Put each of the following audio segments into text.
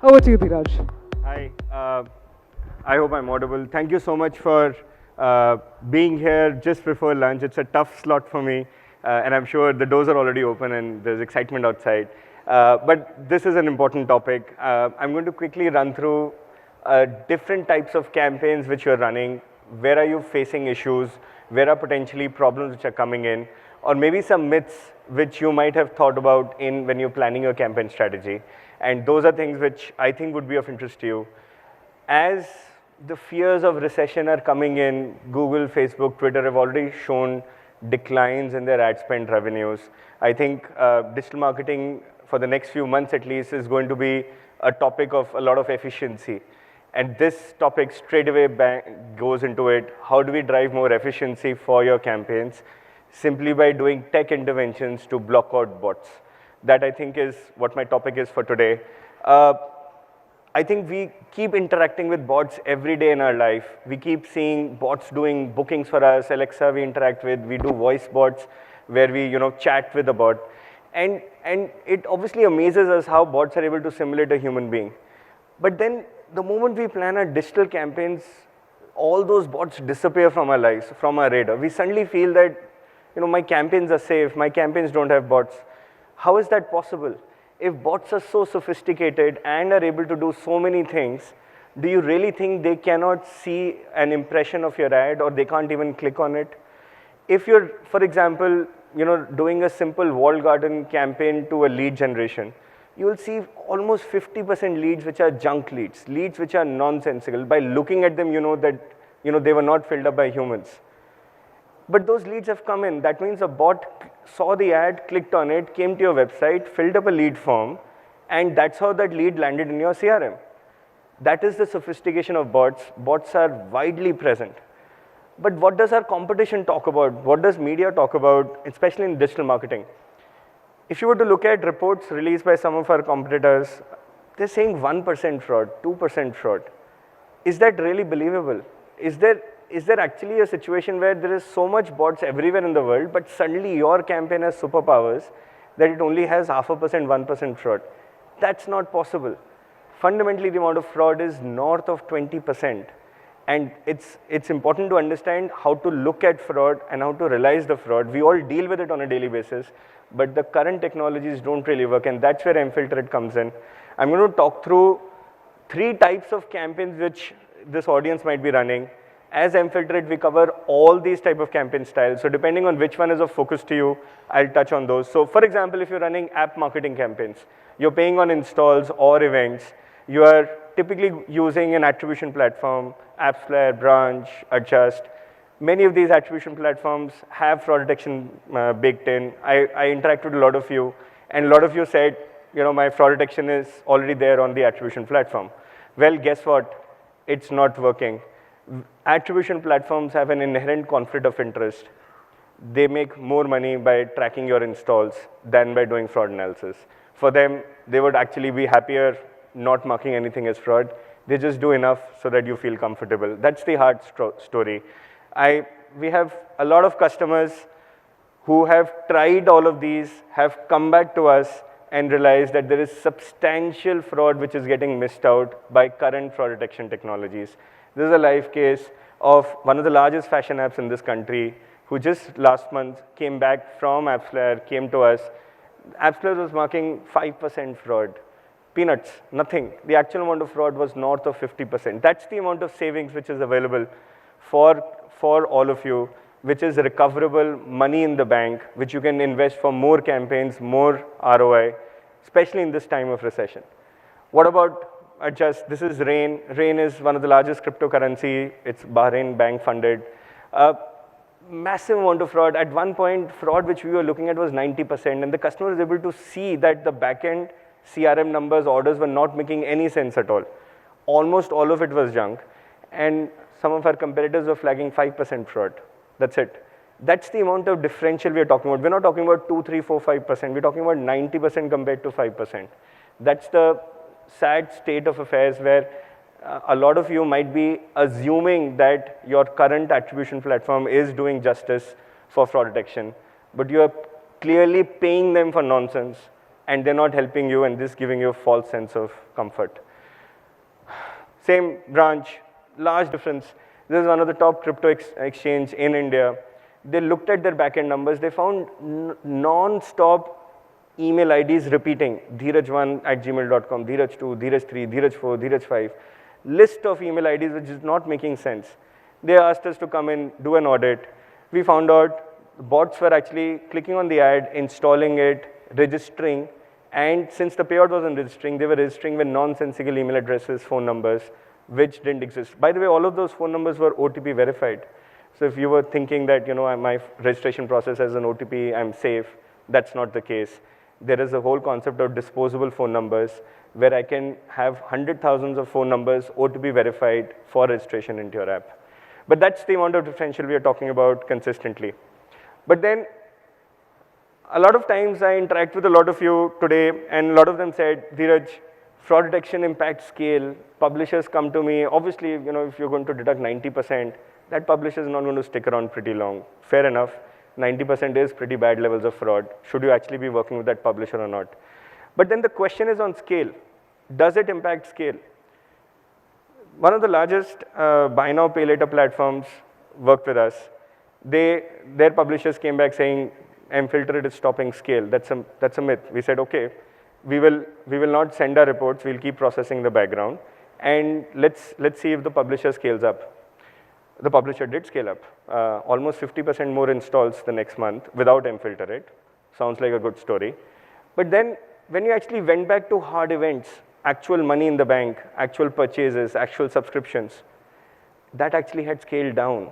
Over to you, Dhiraj. Hi, I hope I'm audible. Thank you so much for being here just before lunch. It's a tough slot for me, and I'm sure the doors are already open and there's excitement outside. But this is an important topic. I'm going to quickly run through different types of campaigns which you're running. Where are you facing issues? Where are potentially problems which are coming in? Or maybe some myths which you might have thought about when you're planning your campaign strategy. And those are things which I think would be of interest to you. As the fears of recession are coming in, Google, Facebook, Twitter have already shown declines in their ad spend revenues. I think digital marketing for the next few months at least is going to be a topic of a lot of efficiency. And this topic straight away goes into it. How do we drive more efficiency for your campaigns? Simply by doing tech interventions to block out bots. That I think is what my topic is for today. I think we keep interacting with bots every day in our life. We keep seeing bots doing bookings for us. Alexa we interact with. We do voice bots where we chat with a bot. And it obviously amazes us how bots are able to simulate a human being. But then the moment we plan our digital campaigns, all those bots disappear from our lives, from our radar. We suddenly feel that my campaigns are safe, my campaigns don't have bots. How is that possible? If bots are so sophisticated and are able to do so many things, do you really think they cannot see an impression of your ad or they can't even click on it? If you're, for example, doing a simple walled garden campaign to a lead generation, you will see almost 50% leads which are junk leads, leads which are nonsensical. By looking at them, you know that they were not filled up by humans. But those leads have come in. That means a bot saw the ad, clicked on it, came to your website, filled up a lead form, and that's how that lead landed in your CRM. That is the sophistication of bots. Bots are widely present. But what does our competition talk about? What does media talk about, especially in digital marketing? If you were to look at reports released by some of our competitors, they're saying 1% fraud, 2% fraud. Is that really believable? Is there actually a situation where there is so much bots everywhere in the world, but suddenly your campaign has superpowers that it only has 0.5%, 1% fraud? That's not possible. Fundamentally, the amount of fraud is north of 20%. And it's important to understand how to look at fraud and how to realize the fraud. We all deal with it on a daily basis, but the current technologies don't really work, and that's where mFilterIt comes in. I'm going to talk through 3 types of campaigns which this audience might be running. As mFilterIt, we cover all these type of campaign styles. So depending on which one is of focus to you, I'll touch on those. So for example, if you're running app marketing campaigns, you're paying on installs or events, you are typically using an attribution platform, AppsFlyer, Branch, Adjust. Many of these attribution platforms have fraud detection baked in. I interact with a lot of you, and a lot of you said, my fraud detection is already there on the attribution platform. Well, guess what? It's not working. Attribution platforms have an inherent conflict of interest. They make more money by tracking your installs than by doing fraud analysis. For them, they would actually be happier not marking anything as fraud. They just do enough so that you feel comfortable. That's the hard story. We have a lot of customers who have tried all of these, have come back to us and realized that there is substantial fraud which is getting missed out by current fraud detection technologies. This is a live case of one of the largest fashion apps in this country who just last month came back from AppsFlyer, came to us. AppsFlyer was marking 5% fraud. Peanuts, nothing. The actual amount of fraud was north of 50%. That's the amount of savings which is available for all of you, which is recoverable money in the bank, which you can invest for more campaigns, more ROI, especially in this time of recession. What about Adjust? This is Rain. Rain is one of the largest cryptocurrency. It's Bahrain bank funded. Massive amount of fraud. At one point, fraud which we were looking at was 90%, and the customer was able to see that the backend CRM numbers, orders were not making any sense at all. Almost all of it was junk. And some of our competitors were flagging 5% fraud. That's it. That's the amount of differential we are talking about. We're not talking about 2, 3, 4, 5%. We're talking about 90% compared to 5%. That's the sad state of affairs where a lot of you might be assuming that your current attribution platform is doing justice for fraud detection, but you are clearly paying them for nonsense and they're not helping you and this giving you a false sense of comfort. Same branch, large difference. This is one of the top crypto exchange in India. They looked at their backend numbers. They found non-stop email IDs repeating, dheeraj1@gmail.com, dheeraj2, dheeraj3, dheeraj4, dheeraj5. List of email IDs which is not making sense. They asked us to come in, do an audit. We found out bots were actually clicking on the ad, installing it, registering, and since the payout wasn't registering, they were registering with nonsensical email addresses, phone numbers, which didn't exist. By the way, all of those phone numbers were OTP verified. So if you were thinking that, my registration process has an OTP, I'm safe, that's not the case. There is a whole concept of disposable phone numbers where I can have 100,000s of phone numbers OTP verified for registration into your app. But that's the amount of differential we are talking about consistently. But then, a lot of times I interact with a lot of you today, and a lot of them said, Dheeraj, fraud detection impacts scale. Publishers come to me. Obviously, if you're going to deduct 90%, that publisher is not going to stick around pretty long. Fair enough. 90% is pretty bad levels of fraud. Should you actually be working with that publisher or not? But then the question is on scale. Does it impact scale? One of the largest buy now, pay later platforms worked with us. Their publishers came back saying, mFilterIt is stopping scale. That's a myth. We said, okay, we will not send our reports. We'll keep processing the background. And let's see if the publisher scales up. The publisher did scale up. Almost 50% more installs the next month without mFilterIt. Sounds like a good story. But then when you actually went back to hard events, actual money in the bank, actual purchases, actual subscriptions, that actually had scaled down.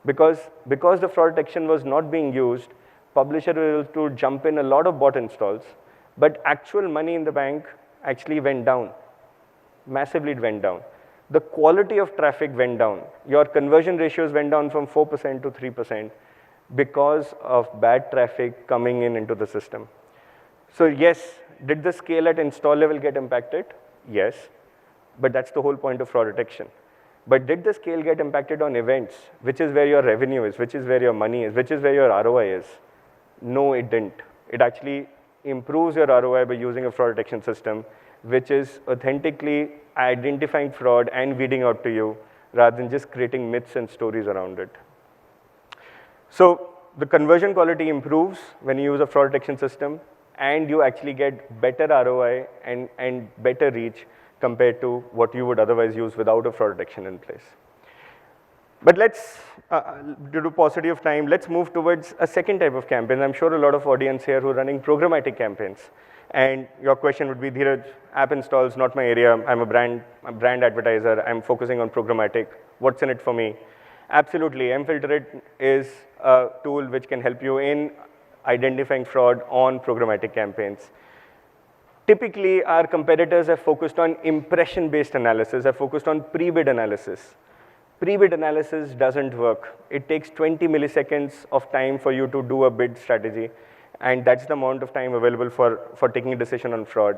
Because the fraud detection was not being used, publisher was able to jump in a lot of bot installs, but actual money in the bank actually went down. Massively it went down. The quality of traffic went down. Your conversion ratios went down from 4% to 3% because of bad traffic coming into the system. So yes, did the scale at install level get impacted? Yes, but that's the whole point of fraud detection. But did the scale get impacted on events, which is where your revenue is, which is where your money is, which is where your ROI is? No, it didn't. It actually improves your ROI by using a fraud detection system, which is authentically identifying fraud and weeding out to you, rather than just creating myths and stories around it. So the conversion quality improves when you use a fraud detection system, and you actually get better ROI and better reach compared to what you would otherwise use without a fraud detection in place. But let's, due to paucity of time, let's move towards a second type of campaign. I'm sure a lot of audience here who are running programmatic campaigns. And your question would be, Dheeraj, app installs, not my area. I'm a brand advertiser. I'm focusing on programmatic. What's in it for me? Absolutely. mFilterIt is a tool which can help you in identifying fraud on programmatic campaigns. Typically, our competitors have focused on impression-based analysis, have focused on pre-bid analysis. Pre-bid analysis doesn't work. It takes 20 milliseconds of time for you to do a bid strategy, and that's the amount of time available for taking a decision on fraud.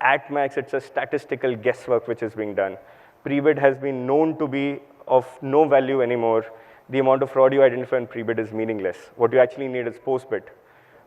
At max, it's a statistical guesswork which is being done. Pre-bid has been known to be of no value anymore. The amount of fraud you identify in pre-bid is meaningless. What you actually need is post-bid.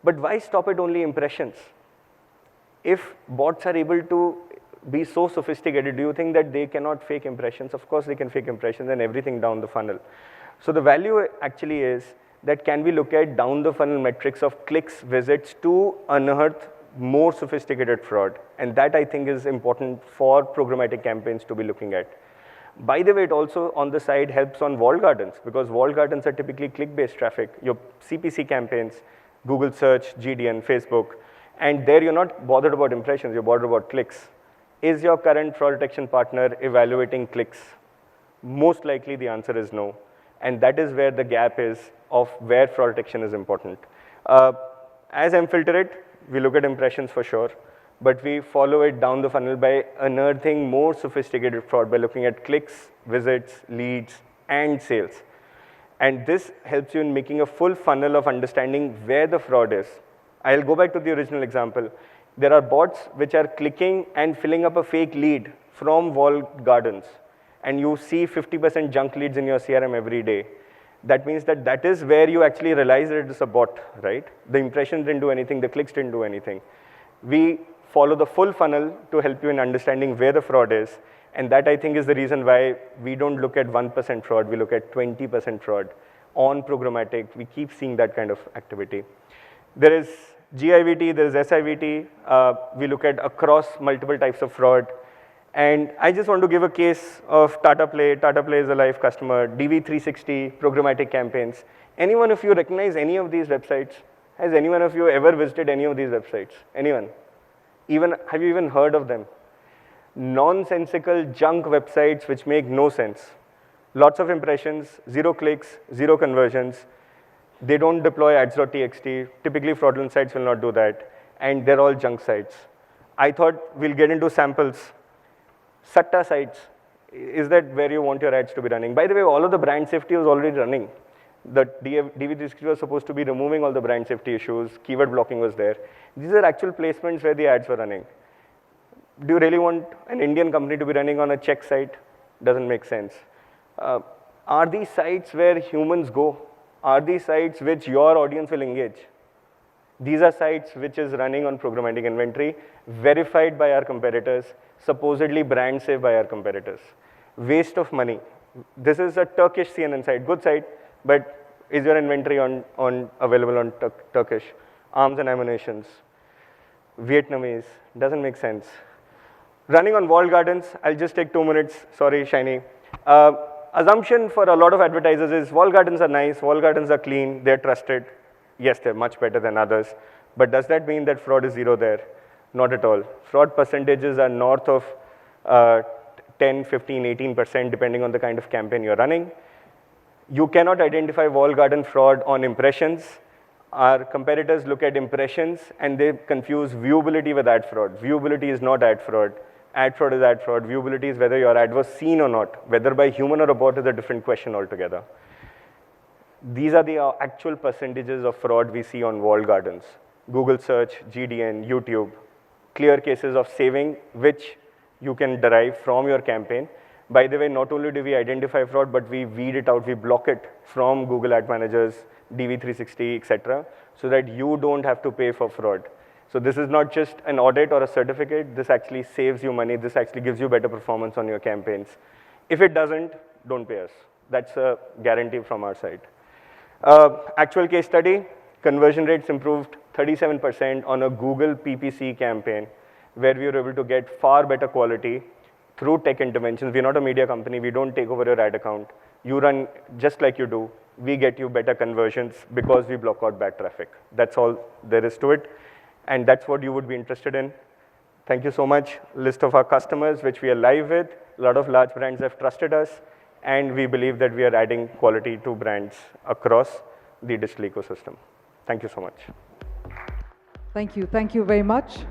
But why stop at only impressions? If bots are able to be so sophisticated, do you think that they cannot fake impressions? Of course they can fake impressions and everything down the funnel. So the value actually is that can we look at down the funnel metrics of clicks, visits to unearth more sophisticated fraud. And that I think is important for programmatic campaigns to be looking at. By the way, it also on the side helps on walled gardens, because walled gardens are typically click-based traffic. Your CPC campaigns, Google search, GDN, Facebook, and there you're not bothered about impressions, you're bothered about clicks. Is your current fraud detection partner evaluating clicks? Most likely the answer is no. And that is where the gap is of where fraud detection is important. As mFilterIt, we look at impressions for sure, but we follow it down the funnel by unearthing more sophisticated fraud by looking at clicks, visits, leads, and sales. And this helps you in making a full funnel of understanding where the fraud is. I'll go back to the original example. There are bots which are clicking and filling up a fake lead from walled gardens, and you see 50% junk leads in your CRM every day. That means that that is where you actually realize that it is a bot, right? The impressions didn't do anything, the clicks didn't do anything. We follow the full funnel to help you in understanding where the fraud is, And that, I think, is the reason why we don't look at 1% fraud, we look at 20% fraud on programmatic. We keep seeing that kind of activity. There is GIVT, there is SIVT. We look at across multiple types of fraud. And I just want to give a case of Tata Play. Tata Play is a live customer. DV360, programmatic campaigns. Anyone of you recognize any of these websites? Has anyone of you ever visited any of these websites? Anyone? Have you even heard of them? Nonsensical junk websites which make no sense. Lots of impressions, 0 clicks, 0 conversions. They don't deploy ads.txt. Typically, fraudulent sites will not do that. And they're all junk sites. I thought we'll get into samples. Satta sites, is that where you want your ads to be running? By the way, all of the brand safety was already running. The DV360 was supposed to be removing all the brand safety issues. Keyword blocking was there. These are actual placements where the ads were running. Do you really want an Indian company to be running on a Czech site? Doesn't make sense. Are these sites where humans go? Are these sites which your audience will engage? These are sites which is running on programmatic inventory, verified by our competitors, supposedly brand safe by our competitors. Waste of money. This is a Turkish CNN site, good site, but is your inventory available on Turkish? Arms and ammunitions. Vietnamese, doesn't make sense. Running on walled gardens, I'll just take 2 minutes, sorry, Shiny. Assumption for a lot of advertisers is walled gardens are nice, walled gardens are clean, they're trusted. Yes, they're much better than others, but does that mean that fraud is zero there? Not at all. Fraud percentages are north of 10, 15, 18%, depending on the kind of campaign you're running. You cannot identify walled garden fraud on impressions. Our competitors look at impressions and they confuse viewability with ad fraud. Viewability is not ad fraud. Ad fraud is ad fraud. Viewability is whether your ad was seen or not. Whether by human or a bot is a different question altogether. These are the actual percentages of fraud we see on walled gardens. Google search, GDN, YouTube. Clear cases of saving, which you can derive from your campaign. By the way, not only do we identify fraud, but we weed it out, we block it from Google Ad Managers, DV360, etc., so that you don't have to pay for fraud. So this is not just an audit or a certificate, this actually saves you money, this actually gives you better performance on your campaigns. If it doesn't, don't pay us. That's a guarantee from our side. Actual case study, conversion rates improved 37% on a Google PPC campaign, where we were able to get far better quality through tech interventions. We're not a media company, we don't take over your ad account. You run just like you do. We get you better conversions because we block out bad traffic. That's all there is to it. And that's what you would be interested in. Thank you so much. List of our customers, which we are live with. A lot of large brands have trusted us. And we believe that we are adding quality to brands across the digital ecosystem. Thank you so much. Thank you very much.